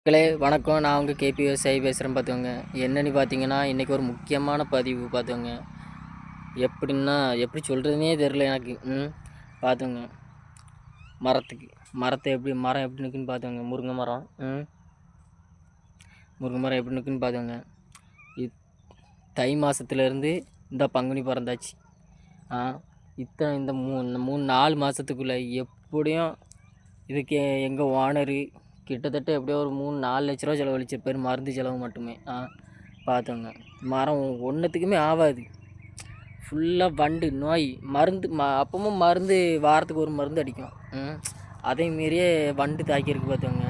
மக்களே வணக்கம். நான் உங்கள் கேபி விவசாயி பேசுகிறேன். பார்த்துக்கோங்க, என்னென்னு பார்த்தீங்கன்னா, இன்றைக்கி ஒரு முக்கியமான பதிவு. பார்த்துக்கோங்க, எப்படின்னா எப்படி சொல்கிறதுனே தெரில எனக்கு. பார்த்துங்க, மரத்தை மரம் எப்படி நிற்குன்னு பார்த்துங்க. முருங்கை மரம் எப்படி நிற்குன்னு பார்த்துங்க. தை மாதத்துலேருந்து இந்த பங்குனி பிறந்தாச்சு. இந்த 3-4 மாதத்துக்குள்ளே எப்படியும் இதுக்கு எங்கள் ஓனரு கிட்டத்தட்ட எப்படியோ ஒரு 3-4 லட்ச ரூபா செலவழிச்சிருப்பார், மருந்து செலவு மட்டுமே. பார்த்துங்க, மரம் ஒன்றுத்துக்குமே ஆகாது. ஃபுல்லாக வண்டு நோய் மருந்து அப்பவும் மருந்து வாரத்துக்கு ஒரு மருந்து அடிக்கும். அதே மாரியே வண்டு தாக்கியிருக்கு. பார்த்துங்க,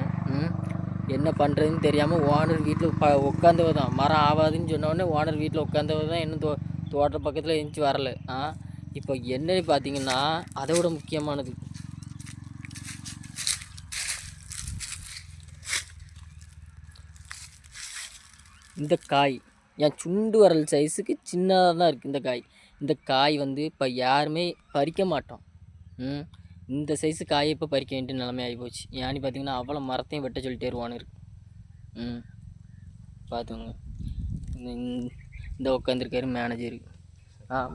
என்ன பண்ணுறதுன்னு தெரியாமல் ஓனர் வீட்டில் உட்காந்தவ தான். மரம் ஆகாதுன்னு சொன்னோடனே ஓனர் வீட்டில் உட்காந்தவ தான். இன்னும் தோட்ட பக்கத்தில் எழுந்துச்சி வரலை. இப்போ என்னன்னு பார்த்தீங்கன்னா, அதை விட முக்கியமானது, இந்த காய் என் சுண்டு வரல் சைஸுக்கு சின்னதாக தான் இருக்குது. இந்த காய் வந்து இப்போ யாருமே பறிக்க மாட்டோம். இந்த சைஸு காயை இப்போ பறிக்க வேண்டிய நிலைமை ஆகிப்போச்சு. ஏன்னு பார்த்தீங்கன்னா, அவ்வளோ மரத்தையும் வெட்ட சொல்லிட்டே வருவான்னு இருக்கு. பார்த்துங்க, இந்த உட்காந்துருக்காரு மேனேஜரு.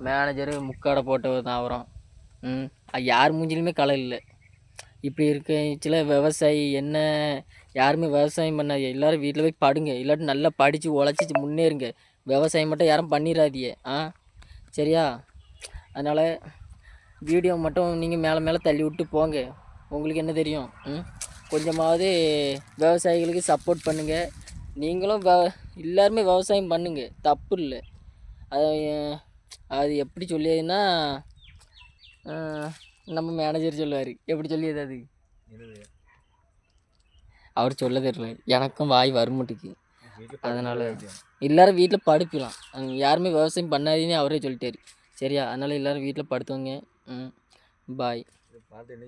மேனேஜரு முக்காடை போட்டவர் தான் அவரும். யார் மூஞ்சிலுமே களை இல்லை. இப்படி இருக்க சில விவசாயி என்ன, யாருமே விவசாயம் பண்ண, எல்லோரும் வீட்டில் போய் படுங்க, இல்லாட்டி நல்லா படித்து உழைச்சி முன்னேறுங்க. விவசாயம் மட்டும் யாரும் பண்ணிடாதீங்க. சரியா? அதனால் வீடியோ மட்டும் நீங்கள் மேலே தள்ளி விட்டு போங்க. உங்களுக்கு என்ன தெரியும்? கொஞ்சமாவது விவசாயிகளுக்கு சப்போர்ட் பண்ணுங்கள். நீங்களும் எல்லாருமே விவசாயம் பண்ணுங்க, தப்பு இல்லை. அது எப்படி சொல்லியதுன்னா, நம்ம மேனேஜர் சொல்லுவார். எப்படி சொல்லியது அது அவர் சொல்ல தெரியல, எனக்கும் வாய் வரமாட்டுக்கு. அதனால் எல்லோரும் வீட்டில் படுக்கலாம். யாருமே விவசாயம் பண்ணாதீங்கன்னு அவரே சொல்லிட்டாரு. சரியா? அதனால் எல்லோரும் வீட்டில் படுத்துவங்க. பாய்.